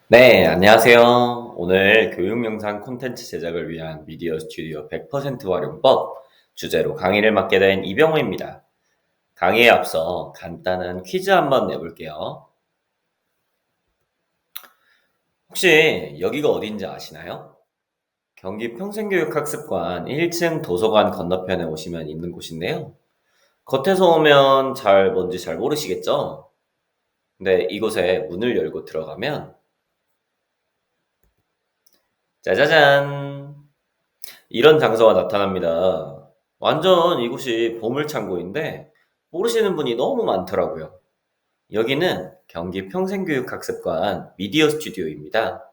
네, 안녕하세요. 오늘 교육 영상 콘텐츠 제작을 위한 미디어 스튜디오 100% 활용법 주제로 강의를 맡게 된 이병호입니다. 강의에 앞서 간단한 퀴즈 한번 내볼게요. 혹시 여기가 어딘지 아시나요? 경기 평생교육학습관 1층 도서관 건너편에 오시면 있는 곳인데요. 겉에서 오면 뭔지 잘 모르시겠죠? 근데 이곳에 문을 열고 들어가면 짜자잔! 이런 장소가 나타납니다. 완전 이곳이 보물창고인데 모르시는 분이 너무 많더라고요. 여기는 경기 평생교육학습관 미디어 스튜디오입니다.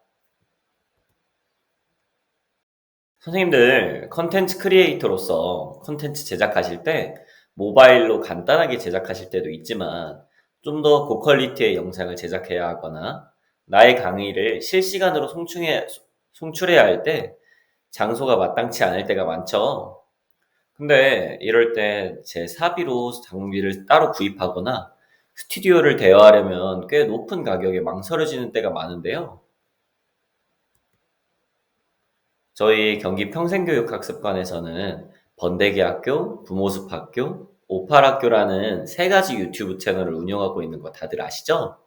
선생님들 컨텐츠 크리에이터로서 컨텐츠 제작하실 때 모바일로 간단하게 제작하실 때도 있지만 좀 더 고퀄리티의 영상을 제작해야 하거나 나의 강의를 실시간으로 송출해야 할 때 장소가 마땅치 않을 때가 많죠. 근데 이럴 때 제 사비로 장비를 따로 구입하거나 스튜디오를 대여하려면 꽤 높은 가격에 망설여지는 때가 많은데요. 저희 경기 평생교육학습관에서는 번데기학교, 부모습학교, 오팔학교라는 세 가지 유튜브 채널을 운영하고 있는 거 다들 아시죠?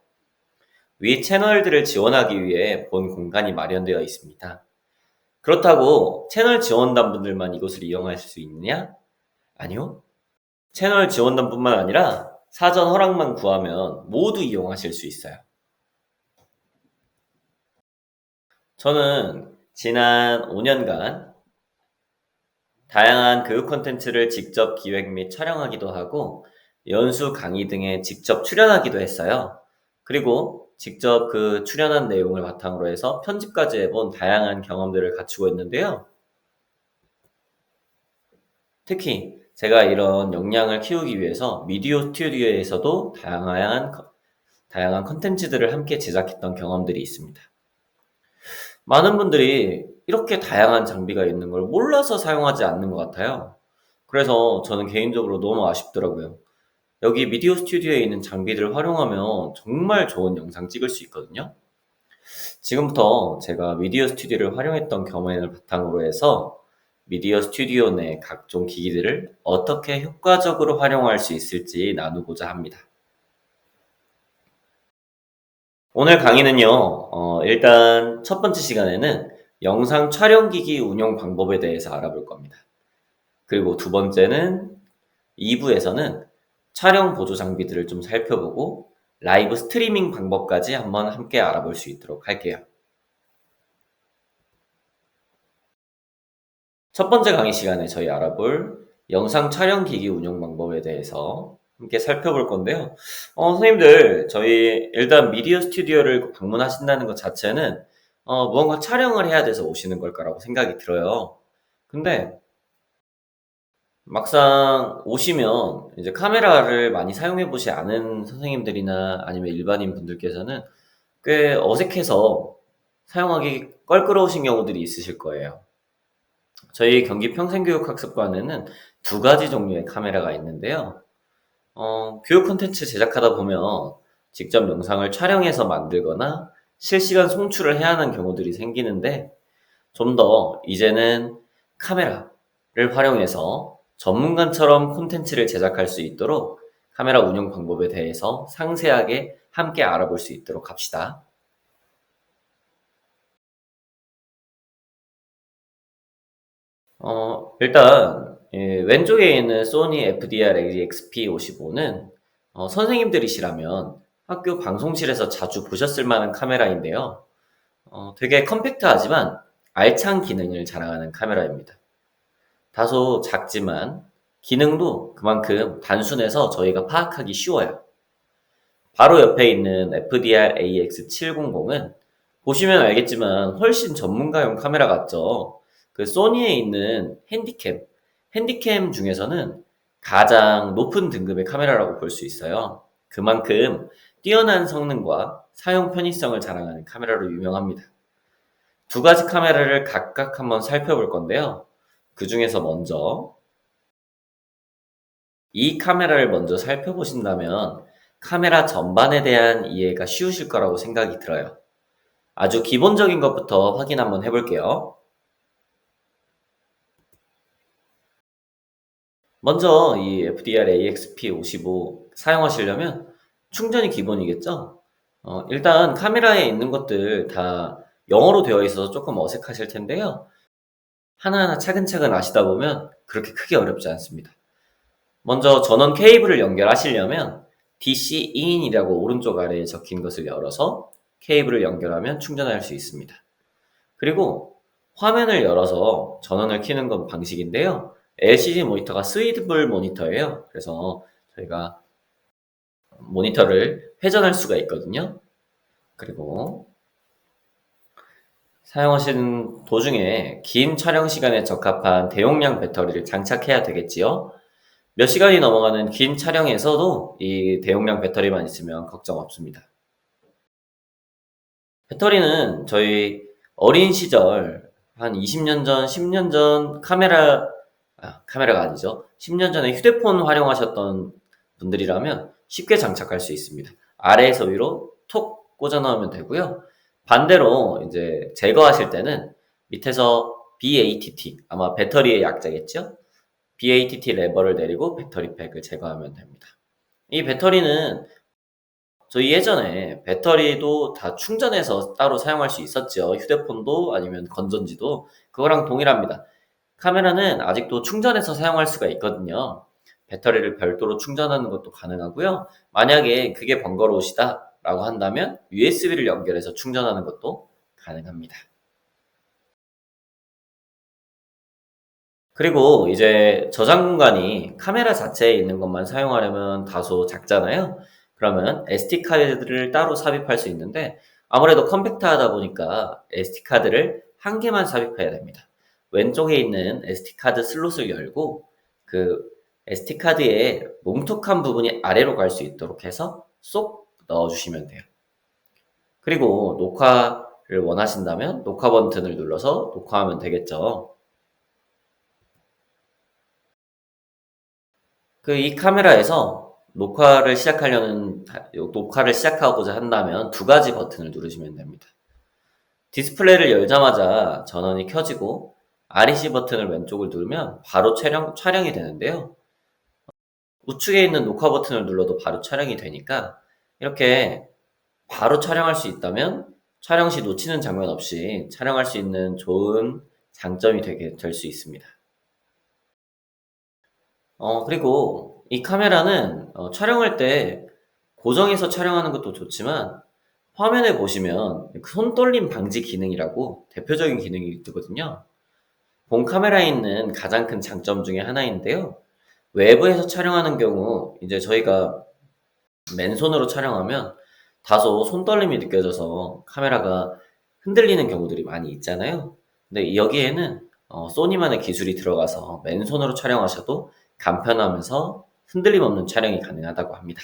위 채널들을 지원하기 위해 본 공간이 마련되어 있습니다. 그렇다고 채널 지원단분들만 이곳을 이용할 수 있느냐? 아니요. 채널 지원단뿐만 아니라 사전 허락만 구하면 모두 이용하실 수 있어요. 저는 지난 5년간 다양한 교육 콘텐츠를 직접 기획 및 촬영하기도 하고 연수 강의 등에 직접 출연하기도 했어요. 그리고 직접 그 출연한 내용을 바탕으로 해서 편집까지 해본 다양한 경험들을 갖추고 있는데요. 특히 제가 이런 역량을 키우기 위해서 미디어 스튜디오에서도 다양한 컨텐츠들을 함께 제작했던 경험들이 있습니다. 많은 분들이 이렇게 다양한 장비가 있는 걸 몰라서 사용하지 않는 것 같아요. 그래서 저는 개인적으로 너무 아쉽더라고요. 여기 미디어 스튜디오에 있는 장비들을 활용하면 정말 좋은 영상 찍을 수 있거든요. 지금부터 제가 미디어 스튜디오를 활용했던 경험을 바탕으로 해서 미디어 스튜디오 내 각종 기기들을 어떻게 효과적으로 활용할 수 있을지 나누고자 합니다. 오늘 강의는요, 일단 첫 번째 시간에는 영상 촬영기기 운용 방법에 대해서 알아볼 겁니다. 그리고 두 번째는 2부에서는 촬영 보조 장비들을 좀 살펴보고 라이브 스트리밍 방법까지 한번 함께 알아볼 수 있도록 할게요. 첫 번째 강의 시간에 저희 알아볼 영상 촬영기기 운용 방법에 대해서 함께 살펴볼 건데요. 선생님들, 저희 일단 미디어 스튜디오를 방문하신다는 것 자체는 무언가 촬영을 해야 돼서 오시는 걸 거라고 생각이 들어요. 근데 막상 오시면 이제 카메라를 많이 사용해 보지 않은 선생님들이나 아니면 일반인 분들께서는 꽤 어색해서 사용하기 껄끄러우신 경우들이 있으실 거예요. 저희 경기 평생교육학습관에는 두 가지 종류의 카메라가 있는데요. 교육 콘텐츠 제작하다 보면 직접 영상을 촬영해서 만들거나 실시간 송출을 해야 하는 경우들이 생기는데 좀 더 이제는 카메라를 활용해서 전문가처럼 콘텐츠를 제작할 수 있도록 카메라 운영 방법에 대해서 상세하게 함께 알아볼 수 있도록 합시다. 일단 왼쪽에 있는 소니 FDR-AXP55는 선생님들이시라면 학교 방송실에서 자주 보셨을 만한 카메라인데요. 되게 컴팩트하지만 알찬 기능을 자랑하는 카메라입니다. 다소 작지만 기능도 그만큼 단순해서 저희가 파악하기 쉬워요. 바로 옆에 있는 FDR-AX700은 보시면 알겠지만 훨씬 전문가용 카메라 같죠? 그 소니에 있는 핸디캠 중에서는 가장 높은 등급의 카메라라고 볼 수 있어요. 그만큼 뛰어난 성능과 사용 편의성을 자랑하는 카메라로 유명합니다. 두 가지 카메라를 각각 한번 살펴볼 건데요. 그 중에서 먼저 이 카메라를 먼저 살펴보신다면 카메라 전반에 대한 이해가 쉬우실 거라고 생각이 들어요. 아주 기본적인 것부터 확인 한번 해볼게요. 먼저 이 FDR AXP55 사용하시려면 충전이 기본이겠죠? 일단 카메라에 있는 것들 다 영어로 되어 있어서 조금 어색하실 텐데요. 하나하나 차근차근 아시다 보면 그렇게 크게 어렵지 않습니다. 먼저 전원 케이블을 연결하시려면 DC in이라고 오른쪽 아래에 적힌 것을 열어서 케이블을 연결하면 충전할 수 있습니다. 그리고 화면을 열어서 전원을 켜는 건 방식인데요. LCD 모니터가 스위드블 모니터예요. 그래서 저희가 모니터를 회전할 수가 있거든요. 그리고 사용하시는 도중에 긴 촬영 시간에 적합한 대용량 배터리를 장착해야 되겠지요. 몇 시간이 넘어가는 긴 촬영에서도 이 대용량 배터리만 있으면 걱정 없습니다. 배터리는 저희 어린 시절 한 20년 전, 10년 전 카메라가 아니죠. 10년 전에 휴대폰 활용하셨던 분들이라면 쉽게 장착할 수 있습니다. 아래에서 위로 톡 꽂아 넣으면 되고요. 반대로 이제 제거하실 때는 밑에서 BATT, 아마 배터리의 약자겠죠? BATT 레버를 내리고 배터리 팩을 제거하면 됩니다. 이 배터리는 저희 예전에 배터리도 다 충전해서 따로 사용할 수 있었죠. 휴대폰도 아니면 건전지도 그거랑 동일합니다. 카메라는 아직도 충전해서 사용할 수가 있거든요. 배터리를 별도로 충전하는 것도 가능하고요. 만약에 그게 번거로우시다라고 한다면 USB를 연결해서 충전하는 것도 가능합니다. 그리고 이제 저장 공간이 카메라 자체에 있는 것만 사용하려면 다소 작잖아요. 그러면 SD카드를 따로 삽입할 수 있는데 아무래도 컴팩트하다 보니까 SD카드를 한 개만 삽입해야 됩니다. 왼쪽에 있는 SD카드 슬롯을 열고 그 SD카드의 뭉툭한 부분이 아래로 갈 수 있도록 해서 쏙 넣어주시면 돼요. 그리고 녹화를 원하신다면 녹화 버튼을 눌러서 녹화하면 되겠죠. 이 카메라에서 녹화를 시작하고자 한다면 두 가지 버튼을 누르시면 됩니다. 디스플레이를 열자마자 전원이 켜지고 REC 버튼을 왼쪽을 누르면 바로 촬영이 되는데요. 우측에 있는 녹화 버튼을 눌러도 바로 촬영이 되니까 이렇게 바로 촬영할 수 있다면 촬영 시 놓치는 장면 없이 촬영할 수 있는 좋은 장점이 될 수 있습니다. 그리고 이 카메라는 촬영할 때 고정해서 촬영하는 것도 좋지만 화면에 보시면 손떨림 방지 기능이라고 대표적인 기능이 뜨거든요. 본 카메라에 있는 가장 큰 장점 중에 하나인데요. 외부에서 촬영하는 경우 이제 저희가 맨손으로 촬영하면 다소 손떨림이 느껴져서 카메라가 흔들리는 경우들이 많이 있잖아요. 근데 여기에는 소니만의 기술이 들어가서 맨손으로 촬영하셔도 간편하면서 흔들림 없는 촬영이 가능하다고 합니다.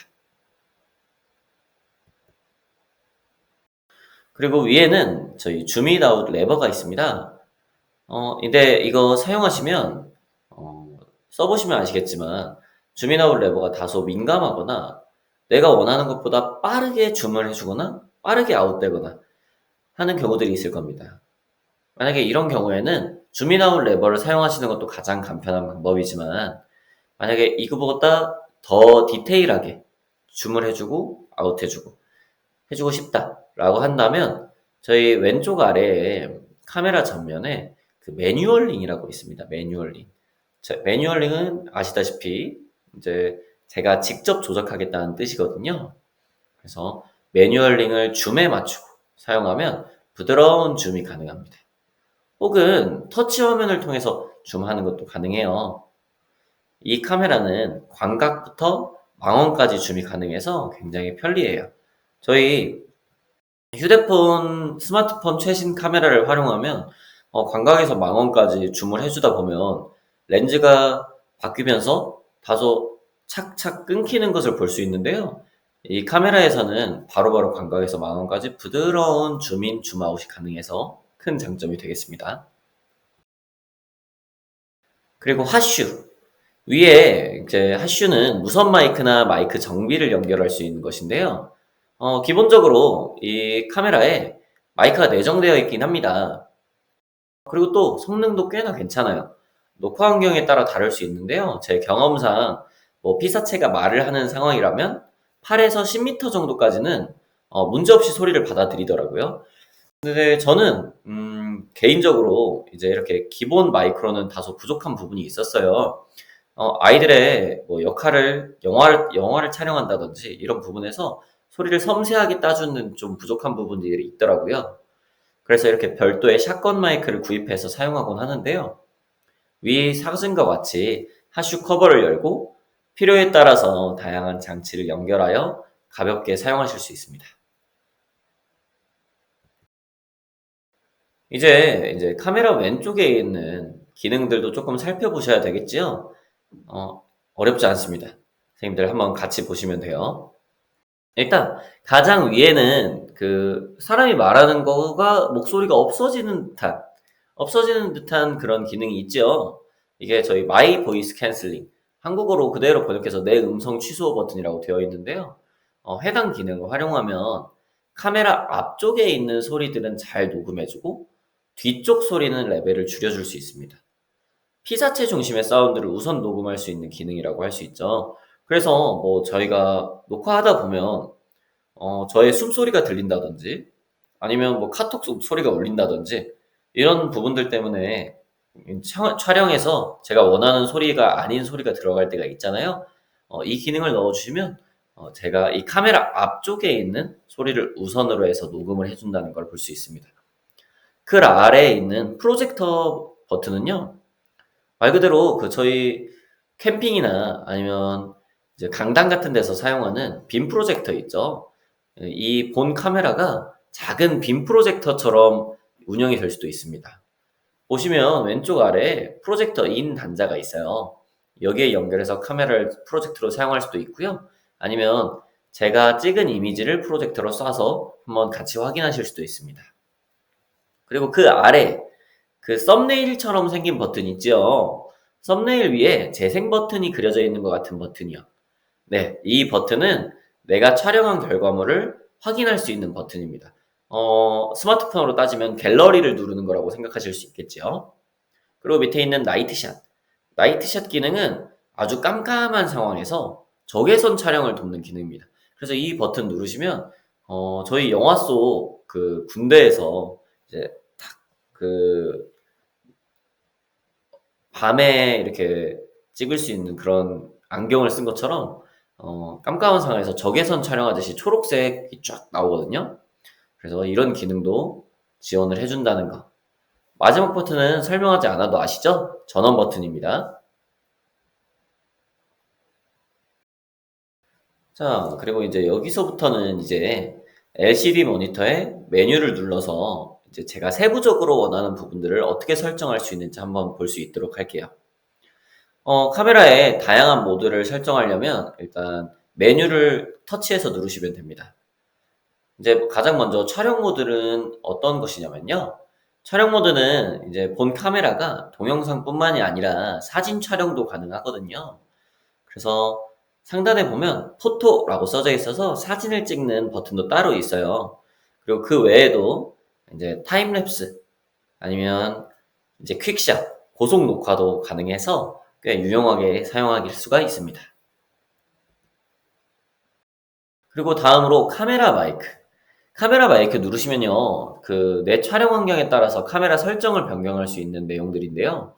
그리고 위에는 저희 줌인 아웃 레버가 있습니다. 근데 이거 사용하시면 써보시면 아시겠지만 줌인 아웃 레버가 다소 민감하거나 내가 원하는 것보다 빠르게 줌을 해주거나 빠르게 아웃되거나 하는 경우들이 있을 겁니다. 만약에 이런 경우에는 줌인 아웃 레버를 사용하시는 것도 가장 간편한 방법이지만 만약에 이거보다 더 디테일하게 줌을 해주고 아웃해주고 싶다라고 한다면 저희 왼쪽 아래에 카메라 전면에 그 매뉴얼링이라고 있습니다. 매뉴얼링. 매뉴얼링은 아시다시피 이제 제가 직접 조작하겠다는 뜻이거든요. 그래서 매뉴얼링을 줌에 맞추고 사용하면 부드러운 줌이 가능합니다. 혹은 터치 화면을 통해서 줌하는 것도 가능해요. 이 카메라는 광각부터 망원까지 줌이 가능해서 굉장히 편리해요. 저희 스마트폰 최신 카메라를 활용하면 광각에서 망원까지 줌을 해주다 보면 렌즈가 바뀌면서 다소 착착 끊기는 것을 볼 수 있는데요. 이 카메라에서는 바로바로 광각에서 망원까지 부드러운 줌인, 줌아웃이 가능해서 큰 장점이 되겠습니다. 그리고 핫슈. 위에 이제 핫슈는 무선 마이크나 마이크 정비를 연결할 수 있는 것인데요. 기본적으로 이 카메라에 마이크가 내장되어 있긴 합니다. 그리고 또 성능도 꽤나 괜찮아요. 녹화 환경에 따라 다를 수 있는데요. 제 경험상 뭐 피사체가 말을 하는 상황이라면 8에서 10m 정도까지는 문제없이 소리를 받아들이더라고요. 근데 저는 개인적으로 이제 이렇게 기본 마이크로는 다소 부족한 부분이 있었어요. 아이들의 뭐 역할을 영화를 촬영한다든지 이런 부분에서 소리를 섬세하게 따주는 좀 부족한 부분들이 있더라고요. 그래서 이렇게 별도의 샷건 마이크를 구입해서 사용하곤 하는데요. 위 사진과 같이 하슈 커버를 열고 필요에 따라서 다양한 장치를 연결하여 가볍게 사용하실 수 있습니다. 이제 카메라 왼쪽에 있는 기능들도 조금 살펴보셔야 되겠지요? 어렵지 않습니다. 선생님들 한번 같이 보시면 돼요. 일단 가장 위에는 그 사람이 말하는 거가 목소리가 없어지는 듯한 그런 기능이 있죠. 이게 저희 마이 보이스 캔슬링, 한국어로 그대로 번역해서 내 음성 취소 버튼이라고 되어 있는데요. 해당 기능을 활용하면 카메라 앞쪽에 있는 소리들은 잘 녹음해주고 뒤쪽 소리는 레벨을 줄여줄 수 있습니다. 피사체 중심의 사운드를 우선 녹음할 수 있는 기능이라고 할 수 있죠. 그래서 뭐 저희가 녹화하다 보면 저의 숨소리가 들린다든지 아니면 뭐 카톡 소리가 울린다든지 이런 부분들 때문에 촬영에서 제가 원하는 소리가 아닌 소리가 들어갈 때가 있잖아요. 이 기능을 넣어주시면 제가 이 카메라 앞쪽에 있는 소리를 우선으로 해서 녹음을 해준다는 걸 볼 수 있습니다. 그 아래에 있는 프로젝터 버튼은요, 말 그대로 그 저희 캠핑이나 아니면 이제 강당 같은 데서 사용하는 빔 프로젝터 있죠. 이 본 카메라가 작은 빔 프로젝터처럼 운영이 될 수도 있습니다. 보시면 왼쪽 아래에 프로젝터 인 단자가 있어요. 여기에 연결해서 카메라를 프로젝터로 사용할 수도 있고요. 아니면 제가 찍은 이미지를 프로젝터로 쏴서 한번 같이 확인하실 수도 있습니다. 그리고 그 아래 그 썸네일처럼 생긴 버튼 있죠. 썸네일 위에 재생 버튼이 그려져 있는 것 같은 버튼이요. 네, 이 버튼은 내가 촬영한 결과물을 확인할 수 있는 버튼입니다. 스마트폰으로 따지면 갤러리를 누르는 거라고 생각하실 수 있겠죠. 그리고 밑에 있는 나이트샷. 나이트샷 기능은 아주 깜깜한 상황에서 적외선 촬영을 돕는 기능입니다. 그래서 이 버튼 누르시면 저희 영화 속 그 군대에서 이제 그 밤에 이렇게 찍을 수 있는 그런 안경을 쓴 것처럼 깜깜한 상황에서 적외선 촬영하듯이 초록색이 쫙 나오거든요. 그래서 이런 기능도 지원을 해준다는 거. 마지막 버튼은 설명하지 않아도 아시죠? 전원 버튼입니다. 자, 그리고 이제 여기서부터는 이제 LCD 모니터에 메뉴를 눌러서 이제 제가 세부적으로 원하는 부분들을 어떻게 설정할 수 있는지 한번 볼 수 있도록 할게요. 카메라에 다양한 모드를 설정하려면 일단 메뉴를 터치해서 누르시면 됩니다. 이제 가장 먼저 촬영 모드는 어떤 것이냐면요. 촬영 모드는 이제 본 카메라가 동영상뿐만이 아니라 사진 촬영도 가능하거든요. 그래서 상단에 보면 포토라고 써져 있어서 사진을 찍는 버튼도 따로 있어요. 그리고 그 외에도 이제 타임랩스 아니면 이제 퀵샷, 고속 녹화도 가능해서 꽤 유용하게 사용하실 수가 있습니다. 그리고 다음으로 카메라 마이크. 카메라 마이크 누르시면요. 그 내 촬영 환경에 따라서 카메라 설정을 변경할 수 있는 내용들인데요.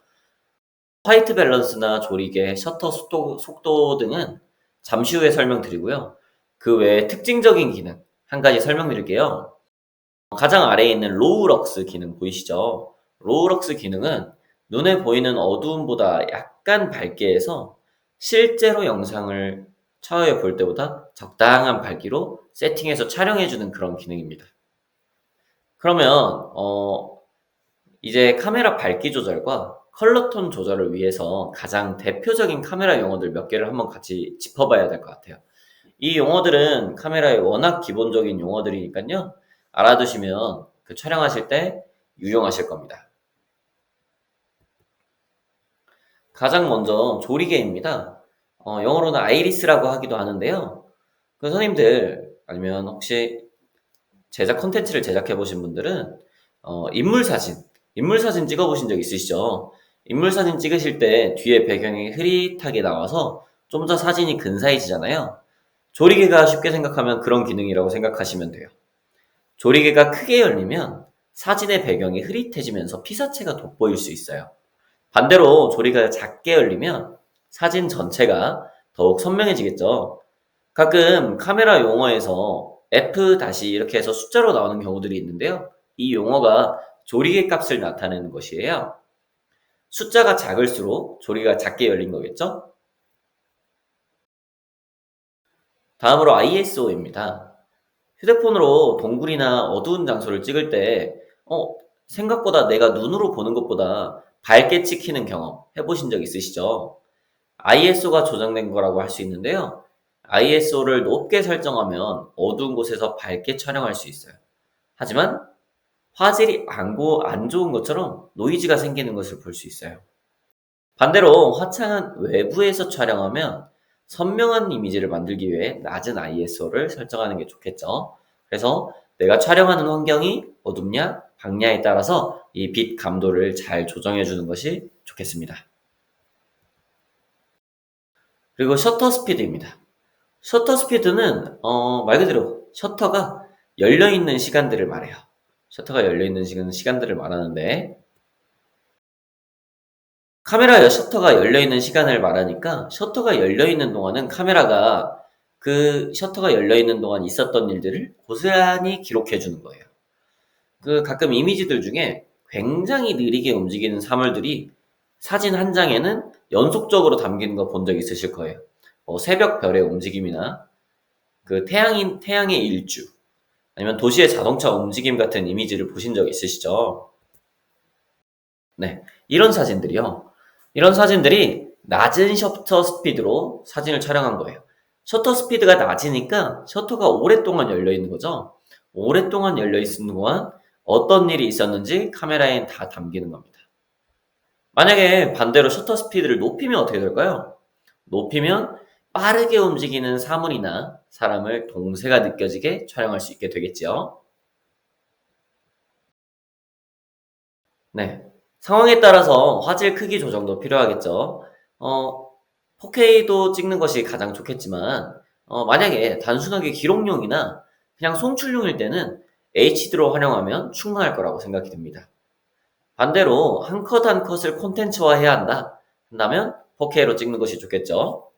화이트 밸런스나 조리개, 셔터 속도 등은 잠시 후에 설명드리고요. 그 외에 특징적인 기능 한 가지 설명드릴게요. 가장 아래에 있는 로우 럭스 기능 보이시죠? 로우 럭스 기능은 눈에 보이는 어두움보다 약간 밝게 해서 실제로 영상을 차후에 볼 때보다 적당한 밝기로 세팅해서 촬영해주는 그런 기능입니다. 그러면 이제 카메라 밝기 조절과 컬러 톤 조절을 위해서 가장 대표적인 카메라 용어들 몇 개를 한번 같이 짚어봐야 될 것 같아요. 이 용어들은 카메라의 워낙 기본적인 용어들이니까요. 알아두시면 그 촬영하실 때 유용하실 겁니다. 가장 먼저 조리개입니다. 영어로는 아이리스라고 하기도 하는데요. 그 선생님들 아니면 혹시 제작 콘텐츠를 제작해 보신 분들은 인물 사진 찍어 보신 적 있으시죠? 인물 사진 찍으실 때 뒤에 배경이 흐릿하게 나와서 좀 더 사진이 근사해지잖아요. 조리개가 쉽게 생각하면 그런 기능이라고 생각하시면 돼요. 조리개가 크게 열리면 사진의 배경이 흐릿해지면서 피사체가 돋보일 수 있어요. 반대로 조리개가 작게 열리면 사진 전체가 더욱 선명해지겠죠. 가끔 카메라 용어에서 F- 이렇게 해서 숫자로 나오는 경우들이 있는데요. 이 용어가 조리개 값을 나타내는 것이에요. 숫자가 작을수록 조리개가 작게 열린 거겠죠? 다음으로 ISO입니다. 휴대폰으로 동굴이나 어두운 장소를 찍을 때, 생각보다 내가 눈으로 보는 것보다 밝게 찍히는 경험 해보신 적 있으시죠? ISO가 조정된 거라고 할 수 있는데요. ISO를 높게 설정하면 어두운 곳에서 밝게 촬영할 수 있어요. 하지만 화질이 안 좋은 것처럼 노이즈가 생기는 것을 볼 수 있어요. 반대로 화창한 외부에서 촬영하면 선명한 이미지를 만들기 위해 낮은 ISO를 설정하는 게 좋겠죠. 그래서 내가 촬영하는 환경이 어둡냐, 밝냐에 따라서 이 빛 감도를 잘 조정해 주는 것이 좋겠습니다. 그리고 셔터 스피드입니다. 셔터 스피드는 말 그대로 셔터가 열려있는 시간들을 말해요. 셔터가 열려있는 시간들을 말하는데 카메라 셔터가 열려있는 시간을 말하니까 셔터가 열려있는 동안은 카메라가 그 셔터가 열려있는 동안 있었던 일들을 고스란히 기록해 주는 거예요. 가끔 이미지들 중에 굉장히 느리게 움직이는 사물들이 사진 한 장에는 연속적으로 담기는 거 본 적 있으실 거예요. 새벽 별의 움직임이나 태양의 일주, 아니면 도시의 자동차 움직임 같은 이미지를 보신 적 있으시죠? 네. 이런 사진들이 낮은 셔터 스피드로 사진을 촬영한 거예요. 셔터 스피드가 낮으니까 셔터가 오랫동안 열려 있는 거죠. 오랫동안 열려 있는 동안 어떤 일이 있었는지 카메라엔 다 담기는 겁니다. 만약에 반대로 셔터 스피드를 높이면 어떻게 될까요? 높이면 빠르게 움직이는 사물이나 사람을 동세가 느껴지게 촬영할 수 있게 되겠죠. 네. 상황에 따라서 화질 크기 조정도 필요하겠죠. 어, 4K도 찍는 것이 가장 좋겠지만, 만약에 단순하게 기록용이나 그냥 송출용일 때는 HD로 활용하면 충분할 거라고 생각이 듭니다. 반대로 한 컷 한 컷을 콘텐츠화해야 한다면 4K로 찍는 것이 좋겠죠.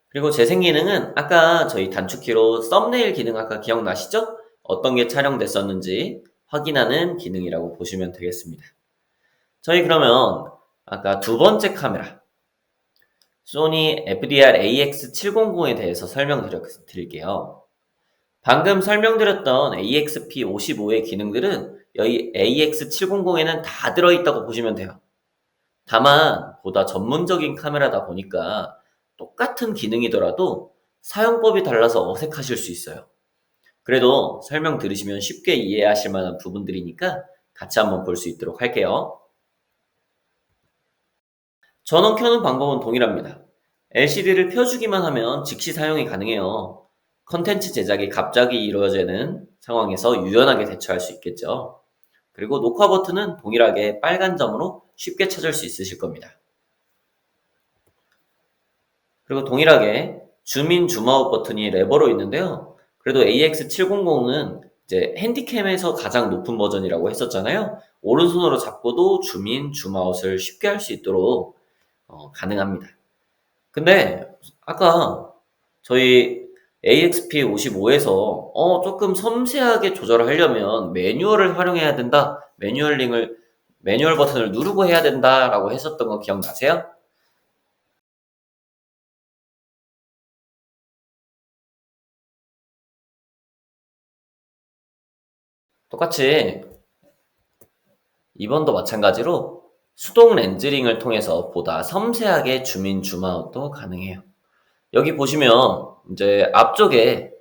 그리고 재생 기능은 아까 저희 단축키로 썸네일 기능 아까 기억나시죠? 어떤 게 촬영됐었는지 확인하는 기능이라고 보시면 되겠습니다. 저희 그러면 아까 두 번째 카메라 소니 FDR AX700에 대해서 설명드릴게요. 방금 설명드렸던 AXP55의 기능들은 여기 AX700에는 다 들어있다고 보시면 돼요. 다만 보다 전문적인 카메라다 보니까 똑같은 기능이더라도 사용법이 달라서 어색하실 수 있어요. 그래도 설명 들으시면 쉽게 이해하실 만한 부분들이니까 같이 한번 볼 수 있도록 할게요. 전원 켜는 방법은 동일합니다. LCD를 펴주기만 하면 즉시 사용이 가능해요. 컨텐츠 제작이 갑자기 이루어지는 상황에서 유연하게 대처할 수 있겠죠. 그리고 녹화 버튼은 동일하게 빨간 점으로 쉽게 찾을 수 있으실 겁니다. 그리고 동일하게 줌인 줌아웃 버튼이 레버로 있는데요. 그래도 AX700은 이제 핸디캠에서 가장 높은 버전이라고 했었잖아요. 오른손으로 잡고도 줌인 줌아웃을 쉽게 할 수 있도록 가능합니다. 근데 아까 저희 AXP55에서 조금 섬세하게 조절을 하려면 매뉴얼을 활용해야 된다. 매뉴얼 버튼을 누르고 해야 된다라고 했었던 거 기억나세요? 똑같이 이번도 마찬가지로 수동 렌즈링을 통해서 보다 섬세하게 줌인 줌아웃도 가능해요. 여기 보시면 이제 앞쪽에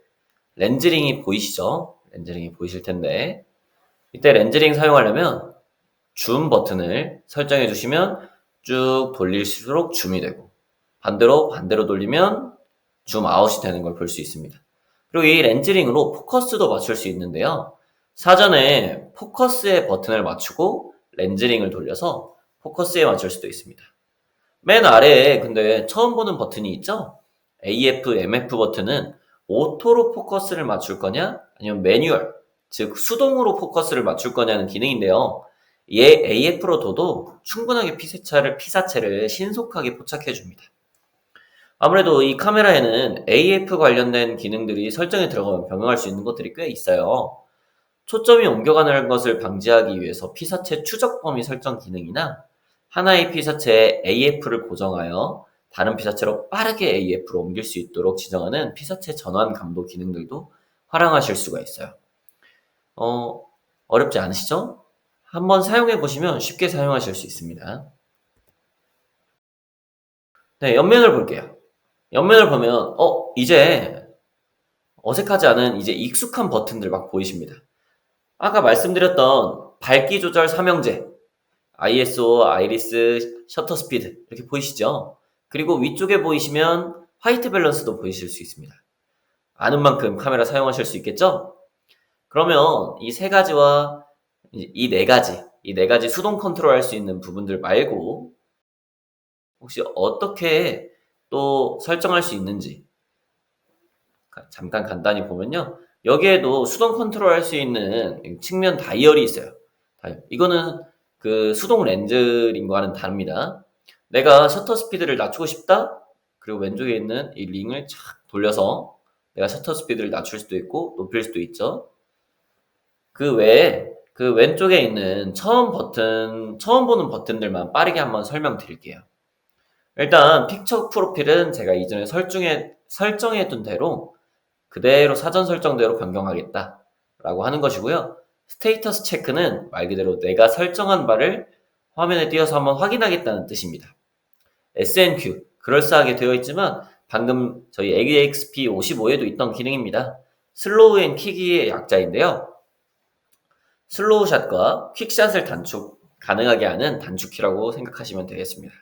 렌즈링이 보이시죠? 렌즈링이 보이실 텐데 이때 렌즈링 사용하려면 줌 버튼을 설정해 주시면 쭉 돌릴수록 줌이 되고 반대로 돌리면 줌 아웃이 되는 걸 볼 수 있습니다. 그리고 이 렌즈링으로 포커스도 맞출 수 있는데요. 사전에 포커스의 버튼을 맞추고 렌즈링을 돌려서 포커스에 맞출 수도 있습니다. 맨 아래에 근데 처음 보는 버튼이 있죠? AF, MF 버튼은 오토로 포커스를 맞출 거냐 아니면 매뉴얼, 즉 수동으로 포커스를 맞출 거냐는 기능인데요. 얘 AF로 둬도 충분하게 피사체를 신속하게 포착해 줍니다. 아무래도 이 카메라에는 AF 관련된 기능들이 설정에 들어가면 변경할 수 있는 것들이 꽤 있어요. 초점이 옮겨가는 것을 방지하기 위해서 피사체 추적 범위 설정 기능이나 하나의 피사체에 AF를 고정하여 다른 피사체로 빠르게 AF로 옮길 수 있도록 지정하는 피사체 전환 감도 기능들도 활용하실 수가 있어요. 어, 어렵지 않으시죠? 한번 사용해 보시면 쉽게 사용하실 수 있습니다. 네, 옆면을 볼게요. 옆면을 보면, 이제 어색하지 않은 이제 익숙한 버튼들 막 보이십니다. 아까 말씀드렸던 밝기 조절 삼형제, ISO, 아이리스, 셔터 스피드 이렇게 보이시죠? 그리고 위쪽에 보이시면 화이트 밸런스도 보이실 수 있습니다. 아는 만큼 카메라 사용하실 수 있겠죠? 그러면 이 세 가지와 이 네 가지 수동 컨트롤 할 수 있는 부분들 말고 혹시 어떻게 또 설정할 수 있는지 잠깐 간단히 보면요. 여기에도 수동 컨트롤 할 수 있는 측면 다이얼이 있어요. 이거는 그 수동 렌즈링과는 다릅니다. 내가 셔터 스피드를 낮추고 싶다? 그리고 왼쪽에 있는 이 링을 착 돌려서 내가 셔터 스피드를 낮출 수도 있고 높일 수도 있죠. 그 외에 그 왼쪽에 있는 처음 보는 버튼들만 빠르게 한번 설명드릴게요. 일단 픽처 프로필은 제가 이전에 설정해둔 대로 그대로 사전 설정대로 변경하겠다라고 하는 것이고요. 스테이터스 체크는 말 그대로 내가 설정한 바를 화면에 띄어서 한번 확인하겠다는 뜻입니다. SNQ, 그럴싸하게 되어 있지만 방금 저희 AXP55에도 있던 기능입니다. 슬로우 앤 킥의 약자인데요. 슬로우 샷과 퀵샷을 단축 가능하게 하는 단축키라고 생각하시면 되겠습니다.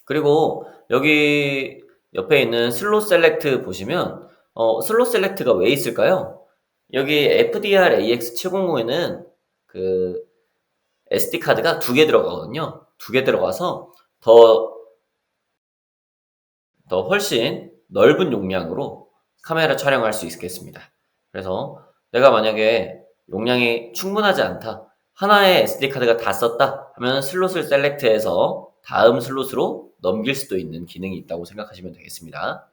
그리고 여기 옆에 있는 슬롯 셀렉트 보시면 슬롯 셀렉트가 왜 있을까요? 여기 FDR-AX700에는 그 SD 카드가 두 개 들어가거든요. 두 개 들어가서 더 훨씬 넓은 용량으로 카메라 촬영할 수 있겠습니다. 그래서 내가 만약에 용량이 충분하지 않다. 하나의 SD 카드가 다 썼다 하면 슬롯을 셀렉트해서 다음 슬롯으로 넘길 수도 있는 기능이 있다고 생각하시면 되겠습니다.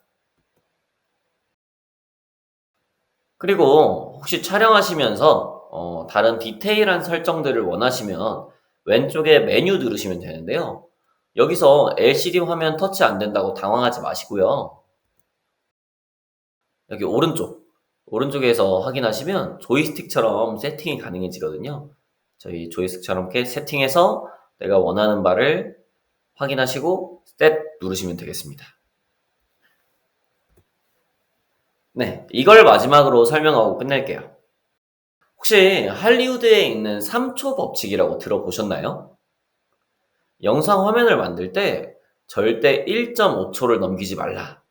그리고 혹시 촬영하시면서 다른 디테일한 설정들을 원하시면 왼쪽에 메뉴 누르시면 되는데요. 여기서 LCD 화면 터치 안 된다고 당황하지 마시고요. 여기 오른쪽에서 확인하시면 조이스틱처럼 세팅이 가능해지거든요. 저희 조이스틱처럼 이렇게 세팅해서 내가 원하는 바를 확인하시고 셋 누르시면 되겠습니다. 네, 이걸 마지막으로 설명하고 끝낼게요. 혹시 할리우드에 있는 3초 법칙이라고 들어보셨나요? 영상 화면을 만들 때 절대 1.5초를 넘기지 말라.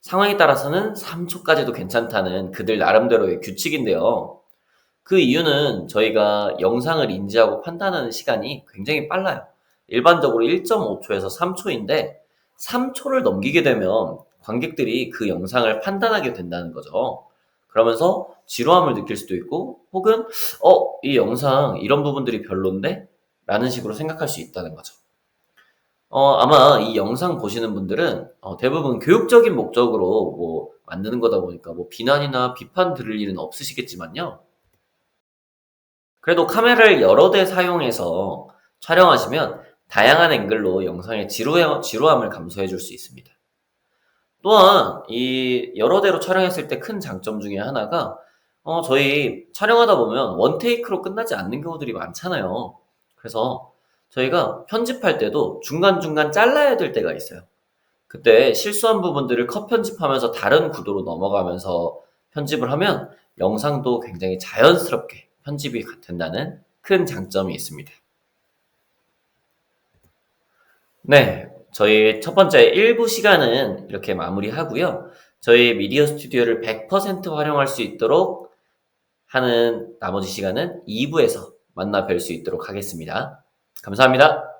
상황에 따라서는 3초까지도 괜찮다는 그들 나름대로의 규칙인데요. 그 이유는 저희가 영상을 인지하고 판단하는 시간이 굉장히 빨라요. 일반적으로 1.5초에서 3초인데 3초를 넘기게 되면 관객들이 그 영상을 판단하게 된다는 거죠. 그러면서 지루함을 느낄 수도 있고 혹은 이 영상 이런 부분들이 별론데? 라는 식으로 생각할 수 있다는 거죠. 아마 이 영상 보시는 분들은 대부분 교육적인 목적으로 뭐 만드는 거다 보니까 뭐 비난이나 비판 들을 일은 없으시겠지만요. 그래도 카메라를 여러 대 사용해서 촬영하시면 다양한 앵글로 영상의 지루함을 감소해 줄 수 있습니다. 또한 이 여러 대로 촬영했을 때 큰 장점 중에 하나가 저희 촬영하다 보면 원 테이크로 끝나지 않는 경우들이 많잖아요. 그래서 저희가 편집할 때도 중간중간 잘라야 될 때가 있어요. 그때 실수한 부분들을 컷 편집하면서 다른 구도로 넘어가면서 편집을 하면 영상도 굉장히 자연스럽게 편집이 된다는 큰 장점이 있습니다. 네, 저희 첫 번째 1부 시간은 이렇게 마무리하고요. 저희 미디어 스튜디오를 100% 활용할 수 있도록 하는 나머지 시간은 2부에서 만나 뵐 수 있도록 하겠습니다. 감사합니다.